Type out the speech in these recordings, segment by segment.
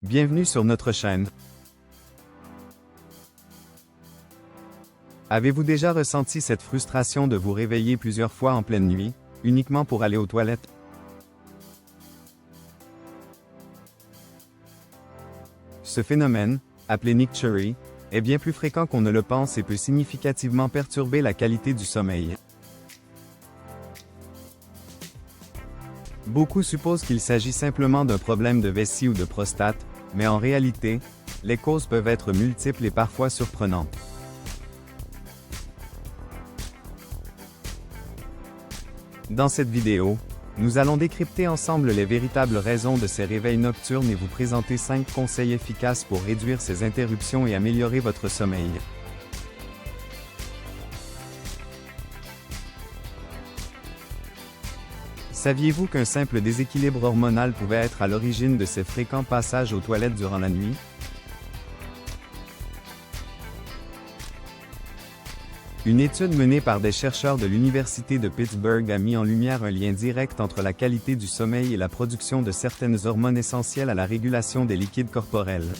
Bienvenue sur notre chaîne. Avez-vous déjà ressenti cette frustration de vous réveiller plusieurs fois en pleine nuit, uniquement pour aller aux toilettes? Ce phénomène, appelé nicturie, est bien plus fréquent qu'on ne le pense et peut significativement perturber la qualité du sommeil. Beaucoup supposent qu'il s'agit simplement d'un problème de vessie ou de prostate, mais en réalité, les causes peuvent être multiples et parfois surprenantes. Dans cette vidéo, nous allons décrypter ensemble les véritables raisons de ces réveils nocturnes et vous présenter 5 conseils efficaces pour réduire ces interruptions et améliorer votre sommeil. Saviez-vous qu'un simple déséquilibre hormonal pouvait être à l'origine de ces fréquents passages aux toilettes durant la nuit? Une étude menée par des chercheurs de l'Université de Pittsburgh a mis en lumière un lien direct entre la qualité du sommeil et la production de certaines hormones essentielles à la régulation des liquides corporels.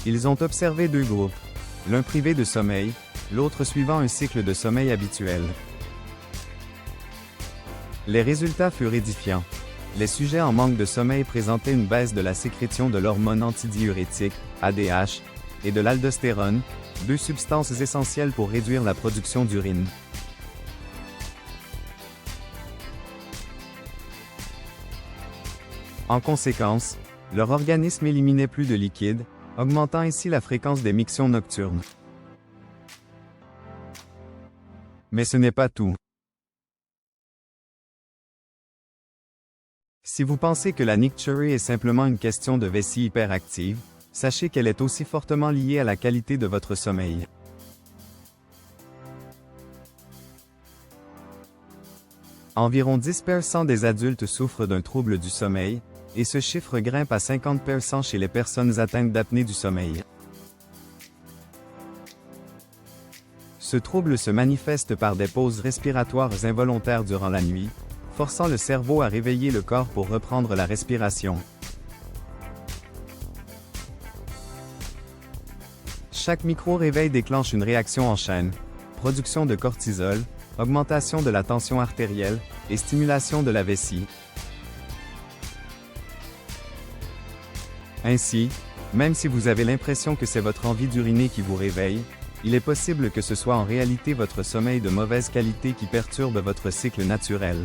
Ils ont observé 2 groupes, l'un privé de sommeil, l'autre suivant un cycle de sommeil habituel. Les résultats furent édifiants. Les sujets en manque de sommeil présentaient une baisse de la sécrétion de l'hormone antidiurétique, ADH, et de l'aldostérone, 2 substances essentielles pour réduire la production d'urine. En conséquence, leur organisme éliminait plus de liquide, augmentant ainsi la fréquence des mictions nocturnes. Mais ce n'est pas tout. Si vous pensez que la nicturie est simplement une question de vessie hyperactive, sachez qu'elle est aussi fortement liée à la qualité de votre sommeil. Environ 10% des adultes souffrent d'un trouble du sommeil, et ce chiffre grimpe à 50% chez les personnes atteintes d'apnée du sommeil. Ce trouble se manifeste par des pauses respiratoires involontaires durant la nuit, forçant le cerveau à réveiller le corps pour reprendre la respiration. Chaque micro-réveil déclenche une réaction en chaîne, production de cortisol, augmentation de la tension artérielle, et stimulation de la vessie. Ainsi, même si vous avez l'impression que c'est votre envie d'uriner qui vous réveille, il est possible que ce soit en réalité votre sommeil de mauvaise qualité qui perturbe votre cycle naturel.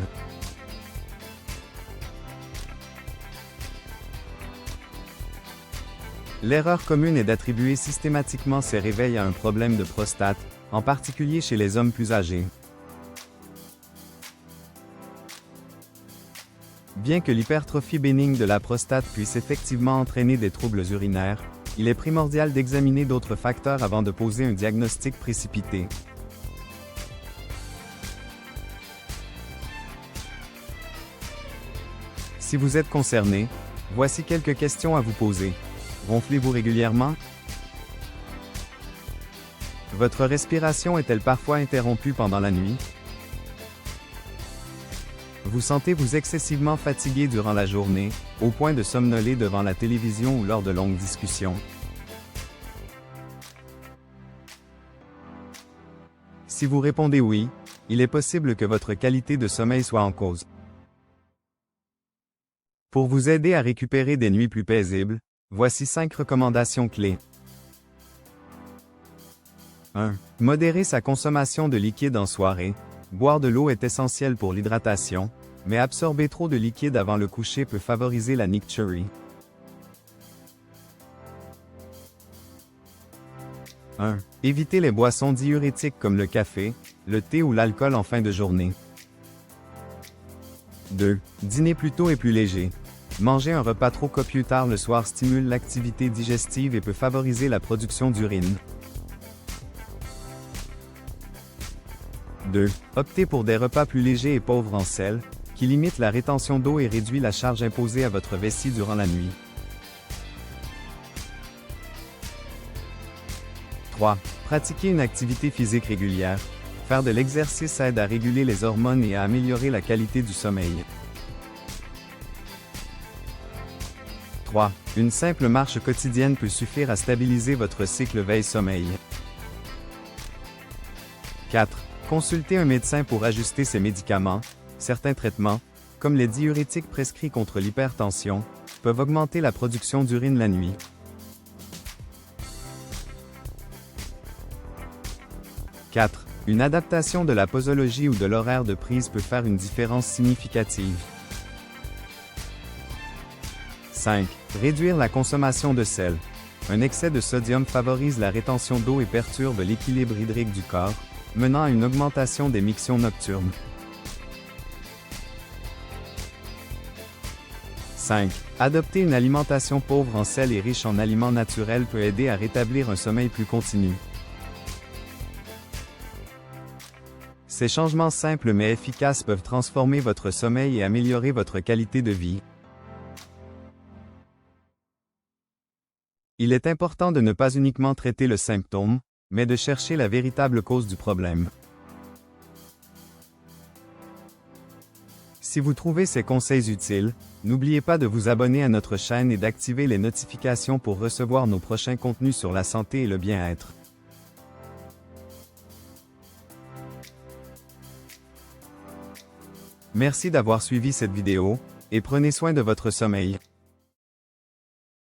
L'erreur commune est d'attribuer systématiquement ces réveils à un problème de prostate, en particulier chez les hommes plus âgés. Bien que l'hypertrophie bénigne de la prostate puisse effectivement entraîner des troubles urinaires, il est primordial d'examiner d'autres facteurs avant de poser un diagnostic précipité. Si vous êtes concerné, voici quelques questions à vous poser. Ronflez-vous régulièrement? Votre respiration est-elle parfois interrompue pendant la nuit? Vous sentez-vous excessivement fatigué durant la journée, au point de somnoler devant la télévision ou lors de longues discussions? Si vous répondez oui, il est possible que votre qualité de sommeil soit en cause. Pour vous aider à récupérer des nuits plus paisibles, voici 5 recommandations clés. 1. Modérer sa consommation de liquide en soirée. Boire de l'eau est essentiel pour l'hydratation, mais absorber trop de liquide avant le coucher peut favoriser la nicturie. 1. Évitez les boissons diurétiques comme le café, le thé ou l'alcool en fin de journée. 2. Dîner plus tôt et plus léger. Manger un repas trop copieux tard le soir stimule l'activité digestive et peut favoriser la production d'urine. 2. Optez pour des repas plus légers et pauvres en sel, qui limitent la rétention d'eau et réduit la charge imposée à votre vessie durant la nuit. 3. Pratiquez une activité physique régulière. Faire de l'exercice aide à réguler les hormones et à améliorer la qualité du sommeil. 3. Une simple marche quotidienne peut suffire à stabiliser votre cycle veille-sommeil. 4. Consultez un médecin pour ajuster ses médicaments. Certains traitements, comme les diurétiques prescrits contre l'hypertension, peuvent augmenter la production d'urine la nuit. 4. Une adaptation de la posologie ou de l'horaire de prise peut faire une différence significative. 5. Réduire la consommation de sel. Un excès de sodium favorise la rétention d'eau et perturbe l'équilibre hydrique du corps, menant à une augmentation des mictions nocturnes. 5. Adopter une alimentation pauvre en sel et riche en aliments naturels peut aider à rétablir un sommeil plus continu. Ces changements simples mais efficaces peuvent transformer votre sommeil et améliorer votre qualité de vie. Il est important de ne pas uniquement traiter le symptôme, mais de chercher la véritable cause du problème. Si vous trouvez ces conseils utiles, n'oubliez pas de vous abonner à notre chaîne et d'activer les notifications pour recevoir nos prochains contenus sur la santé et le bien-être. Merci d'avoir suivi cette vidéo, et prenez soin de votre sommeil.